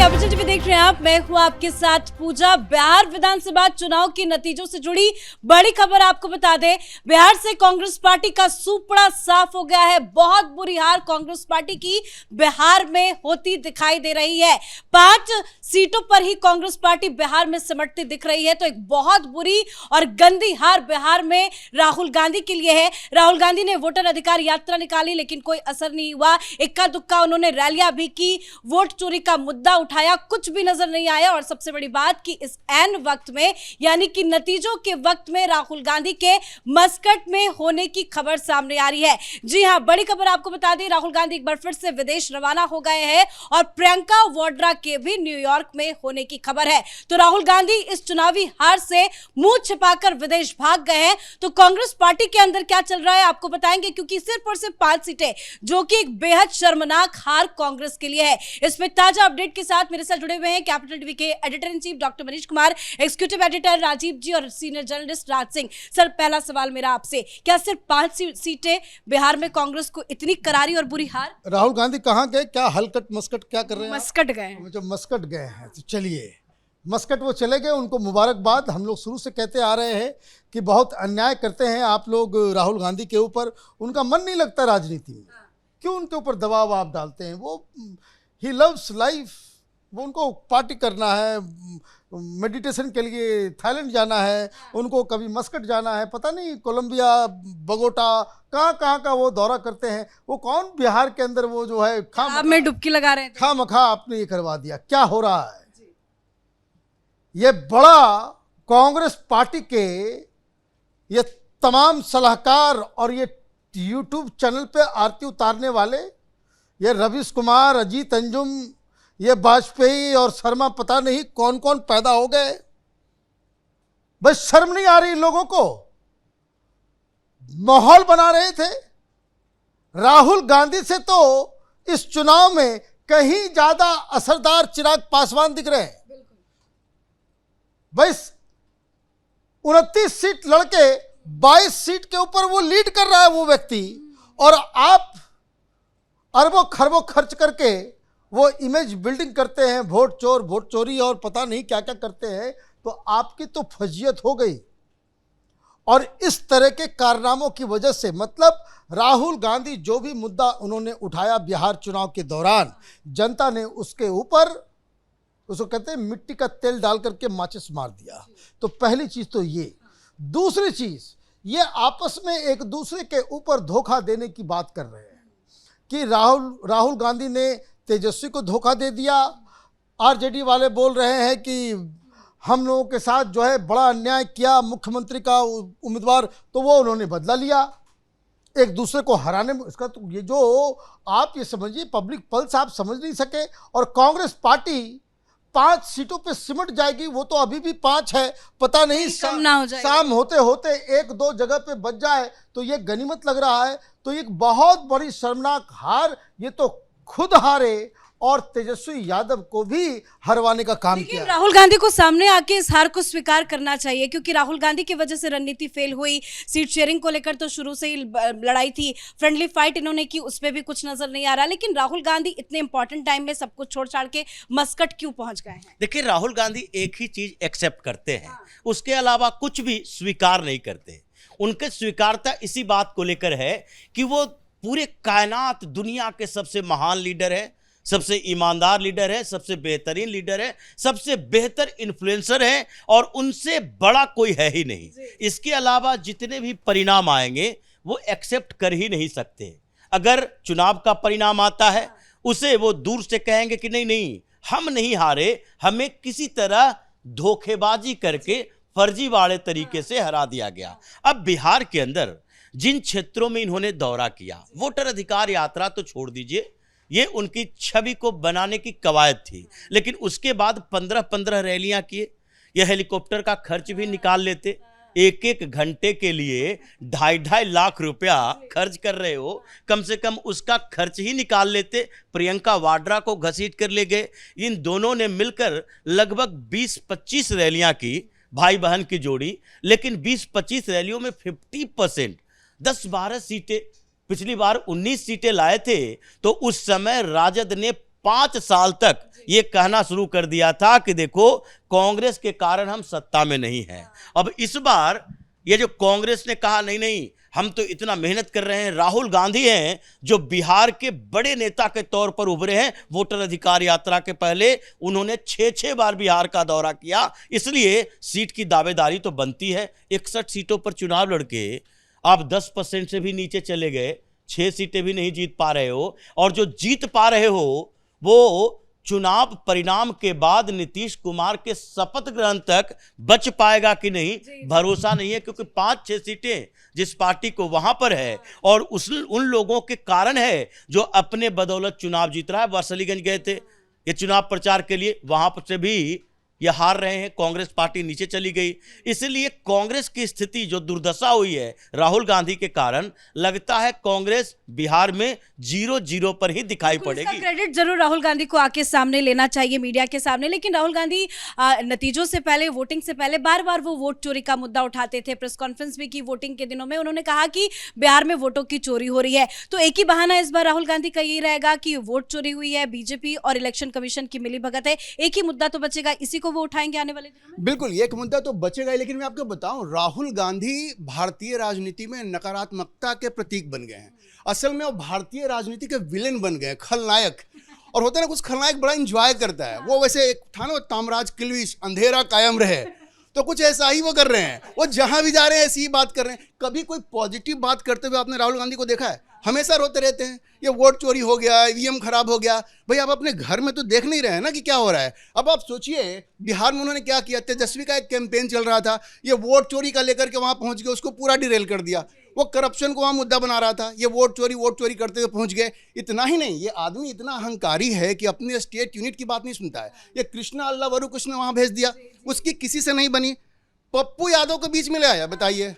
Capital TV देख रहे हैं आप, मैं हूं आपके साथ पूजा। बिहार विधानसभा चुनाव के नतीजों से जुड़ी बड़ी खबर आपको बता दें। बिहार से कांग्रेस पार्टी का सूपड़ा साफ हो गया है। बहुत बुरी हार कांग्रेस पार्टी की बिहार में होती दिखाई दे रही है। 5 सीटों पर ही कांग्रेस पार्टी बिहार में सिमटती दिख रही है। तो एक बहुत बुरी और गंदी हार बिहार में राहुल गांधी के लिए है। राहुल गांधी ने वोटर अधिकार यात्रा निकाली, लेकिन कोई असर नहीं हुआ। इक्का दुक्का उन्होंने रैलियां भी की, वोट चोरी का मुद्दा उठाया, कुछ भी नजर नहीं आया। और सबसे बड़ी बात कि इस ऐन वक्त में, यानी कि नतीजों के वक्त में, राहुल गांधी के मस्कट में होने की खबर सामने आ रही है। जी हां, बड़ी खबर आपको बता दें, राहुल गांधी एक बार फिर से विदेश रवाना हो गए हैं और प्रियंका वाड्रा के भी न्यूयॉर्क में होने की खबर है। तो राहुल गांधी इस चुनावी हार से मुंह छिपाकर विदेश भाग गए हैं। तो कांग्रेस पार्टी के अंदर क्या चल रहा है आपको बताएंगे, क्योंकि सिर्फ और सिर्फ 5 सीटें, जो कि एक बेहद शर्मनाक हार कांग्रेस के लिए है। इसमें ताजा अपडेट के साथ मेरे साथ जुड़े हुए हैं कैपिटल टीवी के editor in chief doctor Manish Kumar, executive editor Rajiv ji और senior journalist Raj Singh. Sir, पहला सवाल मेरा आपसे, क्या सिर्फ 5 सीटें बिहार में कांग्रेस को इतनी करारी और बुरी हार? राहुल गांधी कहाँ गए? क्या हलकट मस्कट क्या कर रहे हैं? मस्कट गए। जो मस्कट गए हैं, तो चलिए मस्कट वो चले गए, उनको मुबारकबाद। हम लोग शुरू से कहते आ रहे हैं कि बहुत अन्याय करते हैं आप लोग राहुल गांधी के ऊपर। उनका मन नहीं लगता राजनीति में, क्यों उनके ऊपर दबाव आप डालते हैं? वो ही लव्स लाइफ, वो उनको पार्टी करना है, मेडिटेशन के लिए थाईलैंड जाना है, उनको कभी मस्कट जाना है, पता नहीं कोलंबिया, बगोटा, कहाँ का वो दौरा करते हैं। वो कौन बिहार के अंदर वो जो है आप में डुबकी लगा रहे थे, खामखा आपने ये करवा दिया। क्या हो रहा है? ये बड़ा कांग्रेस पार्टी के ये तमाम सलाहकार और ये यूट्यूब चैनल पे आरती उतारने वाले, ये रवीश कुमार, अजीत अंजुम, ये वाजपेयी और शर्मा, पता नहीं कौन कौन पैदा हो गए। बस शर्म नहीं आ रही इन लोगों को। माहौल बना रहे थे। राहुल गांधी से तो इस चुनाव में कहीं ज्यादा असरदार चिराग पासवान दिख रहे हैं। बस 29 सीट लड़के 22 सीट के ऊपर वो लीड कर रहा है वो व्यक्ति, और आप अरबों खरबों खर्च करके वो इमेज बिल्डिंग करते हैं, वोट चोर, वोट चोरी और पता नहीं क्या क्या करते हैं। तो आपकी तो फजियत हो गई। और इस तरह के कारनामों की वजह से, मतलब राहुल गांधी जो भी मुद्दा उन्होंने उठाया बिहार चुनाव के दौरान, जनता ने उसके ऊपर, उसको कहते हैं मिट्टी का तेल डाल करके माचिस मार दिया। तो पहली चीज तो ये। दूसरी चीज, ये आपस में एक दूसरे के ऊपर धोखा देने की बात कर रहे हैं कि राहुल गांधी ने तेजस्वी को धोखा दे दिया। आरजेडी वाले बोल रहे हैं कि हम लोगों के साथ जो है बड़ा अन्याय किया, मुख्यमंत्री का उम्मीदवार, तो वो उन्होंने बदला लिया एक दूसरे को हराने में। इसका तो ये जो आप ये समझिए, पब्लिक पल्स आप समझ नहीं सके। और कांग्रेस पार्टी 5 सीटों पे सिमट जाएगी, वो तो अभी भी 5 है, पता नहीं शाम होते होते 1-2 जगह पे बच जाए तो ये गनीमत लग रहा है। तो एक बहुत बड़ी शर्मनाक हार, ये तो खुद हारे और तेजस्वी यादव को भी हरवाने का काम किया। राहुल गांधी को सामने आके इस हार को स्वीकार करना चाहिए, क्योंकि राहुल गांधी की वजह से रणनीति फेल हुई। सीट शेयरिंग को लेकर तो शुरू से ही लड़ाई थी, फ्रेंडली फाइट इन्होंने की, उसमें भी कुछ नजर नहीं आ रहा। लेकिन राहुल गांधी इतने इंपॉर्टेंट टाइम में सब कुछ छोड़ छाड़ के मस्कट क्यों पहुंच गए हैं? देखिए, राहुल गांधी एक ही चीज एक्सेप्ट करते हैं, उसके अलावा कुछ भी स्वीकार नहीं करते। उनके स्वीकारता इसी बात को लेकर है कि वो पूरे कायनात दुनिया के सबसे महान लीडर है, सबसे ईमानदार लीडर है, सबसे बेहतरीन लीडर है, सबसे बेहतर इन्फ्लुएंसर है, और उनसे बड़ा कोई है ही नहीं। इसके अलावा जितने भी परिणाम आएंगे वो एक्सेप्ट कर ही नहीं सकते। अगर चुनाव का परिणाम आता है, उसे वो दूर से कहेंगे कि नहीं नहीं, हम नहीं हारे, हमें किसी तरह धोखेबाजी करके फर्जीवाड़े तरीके से हरा दिया गया। अब बिहार के अंदर जिन क्षेत्रों में इन्होंने दौरा किया, वोटर अधिकार यात्रा तो छोड़ दीजिए, ये उनकी छवि को बनाने की कवायद थी। लेकिन उसके बाद 15-15 रैलियां किए। ये हेलीकॉप्टर का खर्च भी निकाल लेते। 1-1 घंटे के लिए 2.5 लाख रुपया खर्च कर रहे हो, कम से कम उसका खर्च ही निकाल लेते। प्रियंका वाड्रा को घसीट कर ले गए। इन दोनों ने मिलकर लगभग 20-25 रैलियां की, भाई बहन की जोड़ी। लेकिन 20-25 रैलियों में 50%, 10-12 सीटें, पिछली बार 19 सीटें लाए थे, तो उस समय राजद ने 5 साल तक ये कहना शुरू कर दिया था कि देखो कांग्रेस के कारण हम सत्ता में नहीं हैं। अब इस बार ये जो कांग्रेस ने कहा नहीं नहीं हम तो इतना मेहनत कर रहे हैं, राहुल गांधी हैं जो बिहार के बड़े नेता के तौर पर उभरे हैं। वोटर अधिकार यात्रा के पहले उन्होंने 6 बार बिहार का दौरा किया, इसलिए सीट की दावेदारी तो बनती है। 61 सीटों पर चुनाव लड़के आप 10% से भी नीचे चले गए, 6 सीटें भी नहीं जीत पा रहे हो, और जो जीत पा रहे हो वो चुनाव परिणाम के बाद नीतीश कुमार के शपथ ग्रहण तक बच पाएगा कि नहीं, भरोसा नहीं है। क्योंकि 5-6 सीटें जिस पार्टी को वहां पर है और उन लोगों के कारण है जो अपने बदौलत चुनाव जीत रहा है। वारसलीगंज गए थे ये चुनाव प्रचार के लिए, वहां पर से भी ये हार रहे हैं, कांग्रेस पार्टी नीचे चली गई। इसलिए कांग्रेस की स्थिति जो दुर्दशा हुई है राहुल गांधी के कारण, लगता है कांग्रेस बिहार में 0-0 पर ही दिखाई पड़ेगी। क्रेडिट जरूर राहुल गांधी को आके सामने लेना चाहिए मीडिया के सामने, लेकिन राहुल गांधी नतीजों से पहले, वोटिंग से पहले बार बार वो वोट चोरी का मुद्दा उठाते थे। प्रेस कॉन्फ्रेंस भी की वोटिंग के दिनों में, उन्होंने कहा कि बिहार में वोटों की चोरी हो रही है। तो एक ही बहाना इस बार राहुल गांधी का यही रहेगा कि वोट चोरी हुई है, बीजेपी और इलेक्शन कमीशन की मिलीभगत है, एक ही मुद्दा तो बचेगा, इसी को वो उठाएंगे आने वाले दिनों में। बिल्कुल एक मुद्दा तो बचेगा ही, लेकिन मैं आपको बताऊं राहुल गांधी भारतीय राजनीति में नकारात्मकता के प्रतीक बन गए हैं। असल में वो भारतीय राजनीति के विलेन बन गए, खलनायक। और होता है ना कुछ खलनायक बड़ा एंजॉय करता है, वो वैसे एक था ना तामराज किल्विश, अंधेरा कायम रहे, तो कुछ ऐसा ही वो कर रहे हैं। वो जहां भी जा रहे हैं ऐसी ही बात कर रहे हैं। कभी कोई पॉजिटिव बात करते हुए आपने राहुल गांधी को देखा है? हमेशा रोते रहते हैं, ये वोट चोरी हो गया, ईवीएम खराब हो गया। भाई आप अपने घर में तो देख नहीं रहे हैं ना कि क्या हो रहा है। अब आप सोचिए बिहार में उन्होंने क्या किया, तेजस्वी का एक कैंपेन चल रहा था, ये वोट चोरी का लेकर के वहां पहुंच गए, उसको पूरा डिरेल कर दिया। वो करप्शन को वहां मुद्दा बना रहा था, ये वोट चोरी करते हुए पहुंच गए। इतना ही नहीं, ये आदमी इतना अहंकारी है कि अपने स्टेट यूनिट की बात नहीं सुनता है। ये कृष्णा अल्लावरू कृष्ण वहां भेज दिया, उसकी किसी से नहीं बनी, पप्पू यादव को बीच में ले आया। बताइए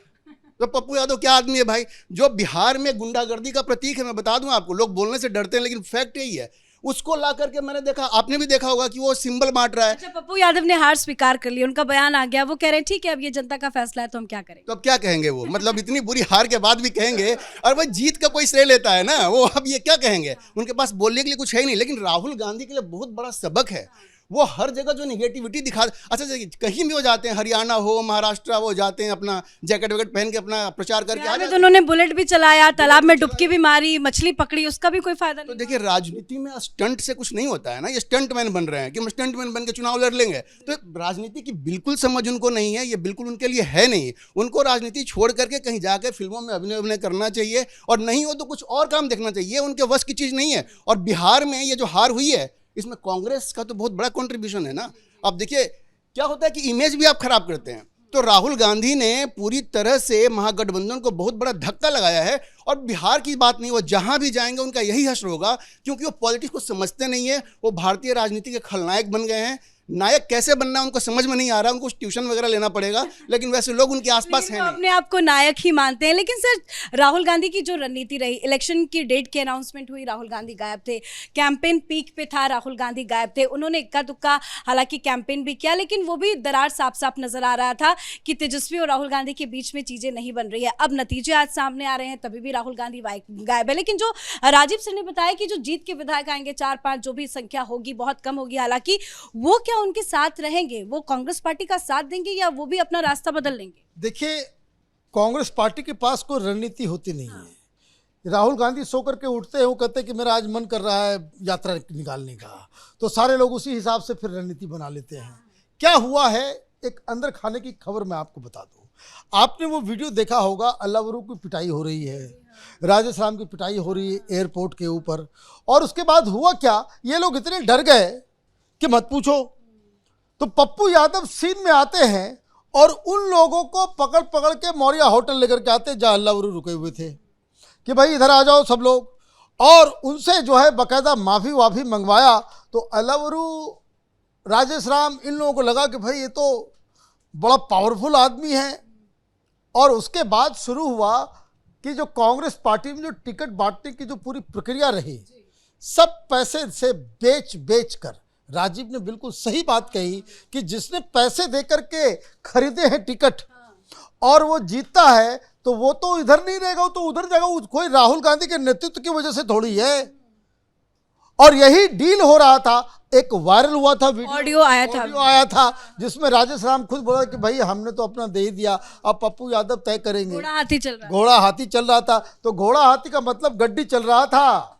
तो पप्पू यादव क्या आदमी है भाई, जो बिहार में गुंडागर्दी का प्रतीक है। मैं बता दूं आपको, लोग बोलने से डरते हैं लेकिन फैक्ट यही है। उसको ला करके मैंने देखा, आपने भी देखा होगा कि वो सिंबल बांट रहा है। अच्छा, पप्पू यादव ने हार स्वीकार कर ली, उनका बयान आ गया, वो कह रहे हैं ठीक है अब ये जनता का फैसला है तो हम क्या करें। तो अब क्या कहेंगे वो, मतलब इतनी बुरी हार के बाद भी कहेंगे, और भाई जीत का कोई श्रेय लेता है ना वो, अब ये क्या कहेंगे, उनके पास बोलने के लिए कुछ है ही नहीं। लेकिन राहुल गांधी के लिए बहुत बड़ा सबक है, वो हर जगह जो निगेटिविटी दिखा, अच्छा कहीं भी वो जाते हैं, हरियाणा हो, महाराष्ट्र, वो जाते हैं अपना जैकेट वैकेट पहन के अपना प्रचार करके आ जाते हैं। तो उन्होंने बुलेट भी चलाया, तालाब में डुबकी भी मारी, मछली पकड़ी, उसका भी कोई फायदा तो नहीं। देखिए राजनीति में स्टंट से कुछ नहीं होता है ना, ये स्टंट मैन बन रहे हैं कि हम स्टंट मैन बन के चुनाव लड़ लेंगे। तो राजनीति की बिल्कुल समझ उनको नहीं है, ये बिल्कुल उनके लिए है नहीं। उनको राजनीति छोड़ करके कहीं जाकर फिल्मों में अभिनय करना चाहिए, और नहीं हो तो कुछ और काम देखना चाहिए, उनके वश की चीज़ नहीं है। और बिहार में ये जो हार हुई है इसमें कांग्रेस का तो बहुत बड़ा कंट्रीब्यूशन है ना। अब देखिए क्या होता है कि इमेज भी आप खराब करते हैं। तो राहुल गांधी ने पूरी तरह से महागठबंधन को बहुत बड़ा धक्का लगाया है। और बिहार की बात नहीं, वो जहां भी जाएंगे उनका यही हश्र होगा, क्योंकि वो पॉलिटिक्स को समझते नहीं है। वो भारतीय राजनीति के खलनायक बन गए हैं। नायक कैसे बनना है उनको समझ में नहीं आ रहा, उनको ट्यूशन वगैरह लेना पड़ेगा, लेकिन वैसे लोग उनके आसपास हैं नहीं। अपने आप को नायक ही मानते हैं। लेकिन सर राहुल गांधी की जो रणनीति रही, इलेक्शन की डेट की अनाउंसमेंट हुई, राहुल गांधी गायब थे, कैंपेन पीक पे था, राहुल गांधी गायब थे। उन्होंने इक्का दुक्का हालांकि कैंपेन भी किया, लेकिन वो भी दरार साफ साफ नजर आ रहा था कि तेजस्वी और राहुल गांधी के बीच में चीजें नहीं बन रही है। अब नतीजे आज सामने आ रहे हैं, तभी भी राहुल गांधी गायब है। लेकिन जो राजीव सर ने बताया कि जो जीत के विधायक आएंगे 4-5, जो भी संख्या होगी बहुत कम होगी, हालांकि वो क्या उनके साथ रहेंगे, वो कांग्रेस पार्टी का साथ देंगे या वो भी अपना रास्ता बदल लेंगे? देखिए कांग्रेस पार्टी के पास कोई रणनीति होती नहीं है। राहुल गांधी सो करके उठते हैं, वो कहते हैं कि मेरा आज मन कर रहा है यात्रा निकालने का, तो सारे लोग उसी हिसाब से फिर रणनीति बना लेते हैं। क्या हुआ है, एक अंदर खाने की खबर मैं आपको बता दूं। आपने वो वीडियो देखा होगा, अल्लावरू की पिटाई हो रही है, राजेश राम की पिटाई हो रही है एयरपोर्ट के ऊपर। और उसके बाद हुआ क्या, ये लोग इतने डर गए कि मत पूछो। तो पप्पू यादव सीन में आते हैं और उन लोगों को पकड़ पकड़ के मौर्या होटल लेकर के आते हैं जहाँ अल्लावरू रुके हुए थे कि भाई इधर आ जाओ सब लोग, और उनसे जो है बाकायदा माफ़ी वाफ़ी मंगवाया। तो अल्लावरू, राजेश राम, इन लोगों को लगा कि भाई ये तो बड़ा पावरफुल आदमी है। और उसके बाद शुरू हुआ कि जो कांग्रेस पार्टी में जो टिकट बांटने की जो पूरी प्रक्रिया रही, सब पैसे से बेच कर, राजीव ने बिल्कुल सही बात कही कि जिसने पैसे देकर के खरीदे हैं टिकट और वो जीतता है तो वो तो इधर नहीं रहेगा, वो तो उधर जाएगा। कोई राहुल गांधी के नेतृत्व की वजह से थोड़ी है। और यही डील हो रहा था। एक वायरल हुआ था ऑडियो आया था। ऑडियो आया था जिसमें राजेश राम खुद बोला कि भाई हमने तो अपना दे ही दिया, अब पप्पू यादव तय करेंगे। घोड़ा हाथी चल रहा है। घोड़ा हाथी चल रहा था, तो घोड़ा हाथी का मतलब गड्डी चल रहा था।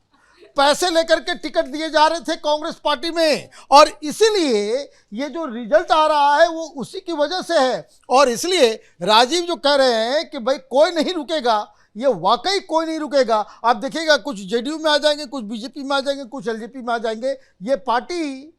पैसे लेकर के टिकट दिए जा रहे थे कांग्रेस पार्टी में, और इसीलिए ये जो रिजल्ट आ रहा है वो उसी की वजह से है। और इसलिए राजीव जो कह रहे हैं कि भाई कोई नहीं रुकेगा, ये वाकई कोई नहीं रुकेगा। आप देखिएगा कुछ जेडीयू में आ जाएंगे, कुछ बीजेपी में आ जाएंगे, कुछ एलजेपी में आ जाएंगे। ये पार्टी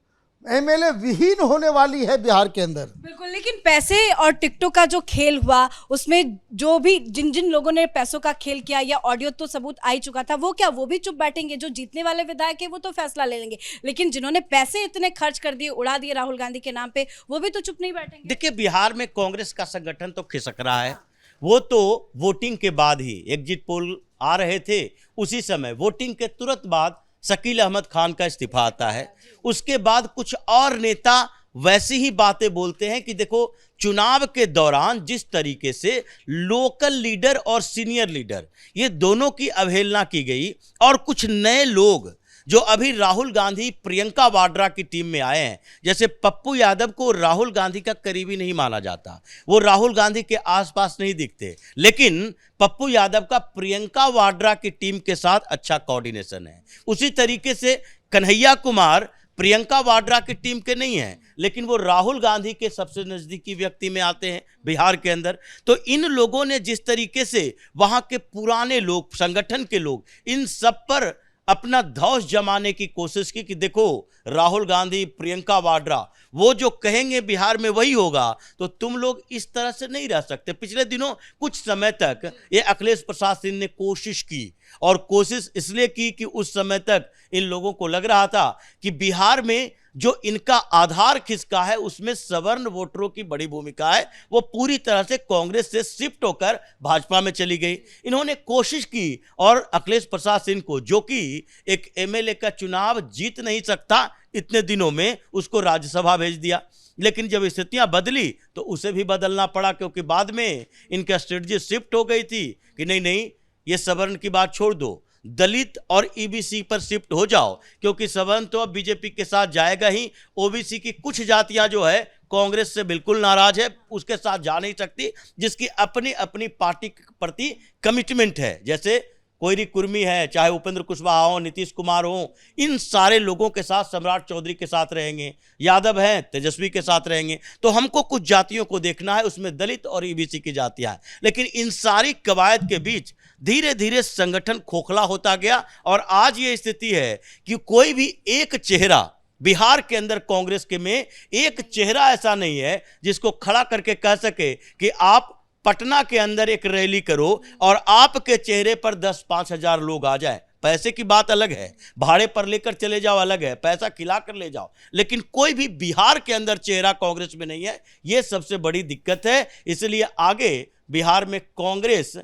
एमएलए विहीन होने वाली है बिहार के अंदर। बिल्कुल, लेकिन पैसे और टिकटों का जो खेल हुआ उसमें जो भी जिन जिन लोगों ने पैसों का खेल किया या ऑडियो तो सबूत आ ही चुका था, वो क्या वो भी चुप बैठेंगे? जो जीतने वाले विधायक है वो तो फैसला ले लेंगे, लेकिन जिन्होंने पैसे इतने खर्च कर दिए, उड़ा दिए राहुल गांधी के नाम पे, वो भी तो चुप नहीं बैठेंगे। देखिए, बिहार में कांग्रेस का संगठन तो खिसक रहा है। वो तो वोटिंग के बाद ही, एग्जिट पोल आ रहे थे उसी समय, वोटिंग के तुरंत बाद शकील अहमद खान का इस्तीफा आता है। उसके बाद कुछ और नेता वैसी ही बातें बोलते हैं कि देखो, चुनाव के दौरान जिस तरीके से लोकल लीडर और सीनियर लीडर ये दोनों की अवहेलना की गई, और कुछ नए लोग जो अभी राहुल गांधी प्रियंका वाड्रा की टीम में आए हैं, जैसे पप्पू यादव को राहुल गांधी का करीबी नहीं माना जाता, वो राहुल गांधी के आसपास नहीं दिखते, लेकिन पप्पू यादव का प्रियंका वाड्रा की टीम के साथ अच्छा कोऑर्डिनेशन है। उसी तरीके से कन्हैया कुमार प्रियंका वाड्रा की टीम के नहीं हैं, लेकिन वो राहुल गांधी के सबसे नज़दीकी व्यक्ति में आते हैं बिहार के अंदर। तो इन लोगों ने जिस तरीके से वहाँ के पुराने लोग, संगठन के लोग, इन सब पर अपना धौंस जमाने की कोशिश की कि देखो, राहुल गांधी, प्रियंका वाड्रा वो जो कहेंगे बिहार में वही होगा, तो तुम लोग इस तरह से नहीं रह सकते। पिछले दिनों कुछ समय तक ये अखिलेश प्रसाद सिंह ने कोशिश की, और कोशिश इसलिए की कि उस समय तक इन लोगों को लग रहा था कि बिहार में जो इनका आधार खिसका है उसमें सवर्ण वोटरों की बड़ी भूमिका है, वो पूरी तरह से कांग्रेस से शिफ्ट होकर भाजपा में चली गई। इन्होंने कोशिश की, और अखिलेश प्रसाद सिंह को, जो कि एक एमएलए का चुनाव जीत नहीं सकता इतने दिनों में, उसको राज्यसभा भेज दिया। लेकिन जब स्थितियां बदली तो उसे भी बदलना पड़ा, क्योंकि बाद में इनका स्ट्रेटजी शिफ्ट हो गई थी कि नहीं नहीं, ये सवर्ण की बात छोड़ दो, दलित और ईबीसी पर शिफ्ट हो जाओ, क्योंकि सवर्ण तो अब बीजेपी के साथ जाएगा ही। ओबीसी की कुछ जातियां जो है कांग्रेस से बिल्कुल नाराज है, उसके साथ जा नहीं सकती, जिसकी अपनी अपनी पार्टी के प्रति कमिटमेंट है। जैसे कोयरी कुर्मी है, चाहे उपेंद्र कुशवाहा हो, नीतीश कुमार हो, इन सारे लोगों के साथ, सम्राट चौधरी के साथ रहेंगे, यादव हैं तेजस्वी के साथ रहेंगे। तो हमको कुछ जातियों को देखना है, उसमें दलित और ईबीसी की जातियां हैं। लेकिन इन सारी कवायद के बीच धीरे धीरे संगठन खोखला होता गया, और आज ये स्थिति है कि कोई भी एक चेहरा बिहार के अंदर, कांग्रेस के में एक चेहरा ऐसा नहीं है जिसको खड़ा करके कह सके कि आप पटना के अंदर एक रैली करो और आपके चेहरे पर 10-5 हजार लोग आ जाए। पैसे की बात अलग है, भाड़े पर लेकर चले जाओ अलग है, पैसा खिला कर ले जाओ, लेकिन कोई भी बिहार के अंदर चेहरा कांग्रेस में नहीं है। यह सबसे बड़ी दिक्कत है। इसलिए आगे बिहार में कांग्रेस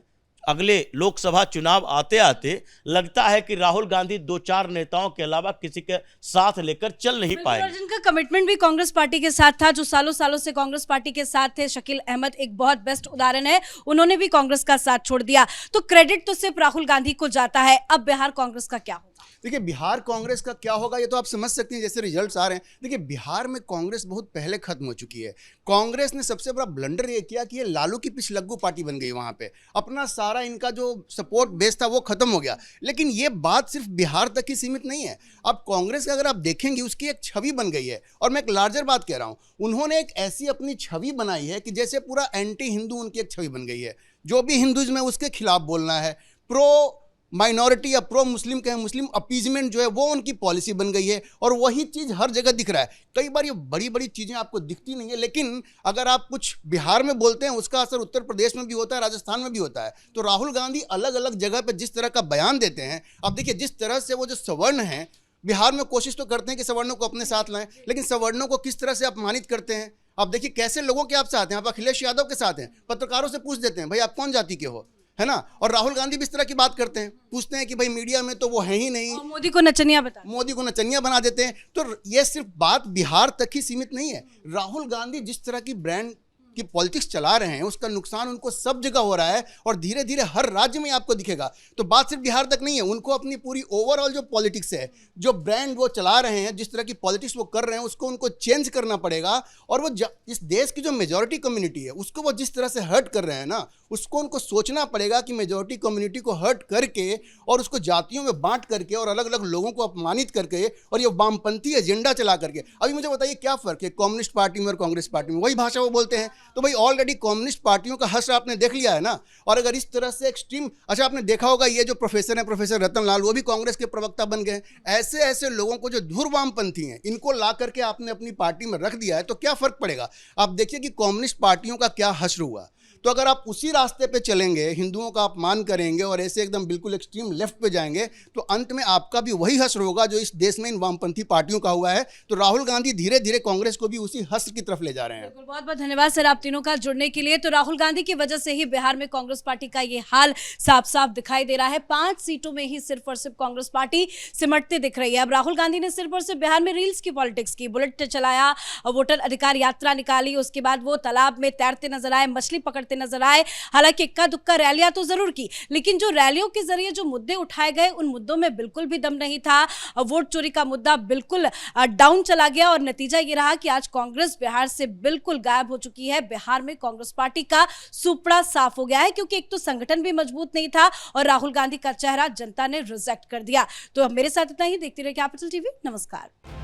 अगले लोकसभा चुनाव आते आते लगता है कि राहुल गांधी 2-4 नेताओं के अलावा किसी के साथ लेकर चल नहीं पाएंगे। जिनका कमिटमेंट भी कांग्रेस पार्टी के साथ था, जो सालों सालों से कांग्रेस पार्टी के साथ थे, शकील अहमद एक बहुत बेस्ट उदाहरण है, उन्होंने भी कांग्रेस का साथ छोड़ दिया। तो क्रेडिट तो सिर्फ राहुल गांधी को जाता है। अब बिहार कांग्रेस का क्या होगा? देखिए, बिहार कांग्रेस का क्या होगा ये तो आप समझ सकते हैं, जैसे रिजल्ट्स आ रहे हैं। देखिए, बिहार में कांग्रेस बहुत पहले खत्म हो चुकी है। कांग्रेस ने सबसे बड़ा ब्लंडर ये किया कि ये लालू की पिछलग्गू पार्टी बन गई। वहां पे अपना सारा इनका जो सपोर्ट बेस था वो खत्म हो गया। लेकिन ये बात सिर्फ बिहार तक ही सीमित नहीं है। अब कांग्रेस का अगर आप देखेंगे, उसकी एक छवि बन गई है। और मैं एक लार्जर बात कह रहा हूं, उन्होंने एक ऐसी अपनी छवि बनाई है कि जैसे पूरा एंटी हिंदू उनकी एक छवि बन गई है। जो भी हिंदुइज्म है उसके खिलाफ बोलना है, प्रो माइनॉरिटी या प्रो मुस्लिम कहें, मुस्लिम अपीजमेंट जो है वो उनकी पॉलिसी बन गई है। और वही चीज़ हर जगह दिख रहा है। कई बार ये बड़ी बड़ी चीज़ें आपको दिखती नहीं है, लेकिन अगर आप कुछ बिहार में बोलते हैं उसका असर उत्तर प्रदेश में भी होता है, राजस्थान में भी होता है। तो राहुल गांधी अलग अलग जगह पर जिस तरह का बयान देते हैं, अब देखिए जिस तरह से वो जो सवर्ण हैं बिहार में कोशिश तो करते हैं कि सवर्णों को अपने साथ लाएं, लेकिन सवर्णों को किस तरह से अपमानित करते हैं। आप देखिए कैसे लोगों के आप साथ हैं। आप अखिलेश यादव के साथ हैं, पत्रकारों से पूछ देते हैं भाई आप कौन जाति के हो, है ना। और राहुल गांधी भी इस तरह की बात करते हैं, पूछते हैं कि भाई मीडिया में तो वो है ही नहीं, मोदी को नचनिया बना देते हैं। तो ये सिर्फ बात बिहार तक ही सीमित नहीं है। राहुल गांधी जिस तरह की ब्रांड कि पॉलिटिक्स चला रहे हैं उसका नुकसान उनको सब जगह हो रहा है और धीरे धीरे हर राज्य में आपको दिखेगा। तो बात सिर्फ बिहार तक नहीं है, उनको अपनी पूरी ओवरऑल जो पॉलिटिक्स है, जो ब्रांड वो चला रहे हैं, जिस तरह की पॉलिटिक्स वो कर रहे हैं, उसको उनको चेंज करना पड़ेगा। और वो इस देश की जो मेजॉरिटी कम्युनिटी है उसको वो जिस तरह से हर्ट कर रहे हैं ना, उसको उनको सोचना पड़ेगा कि मेजॉरिटी कम्युनिटी को हर्ट करके और उसको जातियों में बांट करके और अलग अलग लोगों को अपमानित करके और ये वामपंथी एजेंडा चला करके, अभी मुझे बताइए क्या फ़र्क है कम्युनिस्ट पार्टी में और कांग्रेस पार्टी में? वही भाषा वो बोलते हैं। तो भाई ऑलरेडी कम्युनिस्ट पार्टियों का हश्र आपने देख लिया है ना। और अगर इस तरह से एक्सट्रीम, अच्छा आपने देखा होगा ये जो प्रोफेसर हैं, प्रोफेसर रतन लाल, वो भी कांग्रेस के प्रवक्ता बन गए। ऐसे ऐसे लोगों को जो धुर वामपंथी हैं, इनको ला करके आपने अपनी पार्टी में रख दिया है, तो क्या फ़र्क पड़ेगा? आप देखिए कि कम्युनिस्ट पार्टियों का क्या हश्र हुआ। तो अगर आप उसी रास्ते पे चलेंगे, हिंदुओं का अपमान करेंगे और ऐसे एकदम बिल्कुल एक्सट्रीम लेफ्ट पे जाएंगे, तो अंत में आपका भी वही हश्र होगा जो इस देश में इन वामपंथी पार्टियों का हुआ है। तो राहुल गांधी धीरे धीरे कांग्रेस को भी उसी हश्र की तरफ ले जा रहे हैं। बहुत बहुत धन्यवाद सर आप तीनों का जुड़ने के लिए। तो राहुल गांधी की वजह से ही बिहार में कांग्रेस पार्टी का ये हाल साफ साफ दिखाई दे रहा है। 5 सीटों में ही सिर्फ और सिर्फ कांग्रेस पार्टी सिमटती दिख रही है। अब राहुल गांधी ने सिर्फ और सिर्फ बिहार में रील्स की पॉलिटिक्स की, बुलेट चलाया, वोटर अधिकार यात्रा निकाली, उसके बाद वो तालाब में तैरते नजर आए, मछली पकड़ते नजर आए। हालांकि इक्का दुक्का रैलियां तो जरूर की, लेकिन जो रैलियों के जरिए जो मुद्दे उठाए गए उन मुद्दों में बिल्कुल भी दम नहीं था। वोट चोरी का मुद्दा बिल्कुल डाउन चला गया और नतीजा ये रहा कि आज कांग्रेस बिहार से बिल्कुल गायब हो चुकी है। बिहार में कांग्रेस पार्टी का सुपड़ा साफ हो गया है, क्योंकि एक तो संगठन भी मजबूत नहीं था और राहुल गांधी का चेहरा जनता ने रिजेक्ट कर दिया। तो मेरे साथ इतना ही। देखते रहिए कैपिटल टीवी। नमस्कार।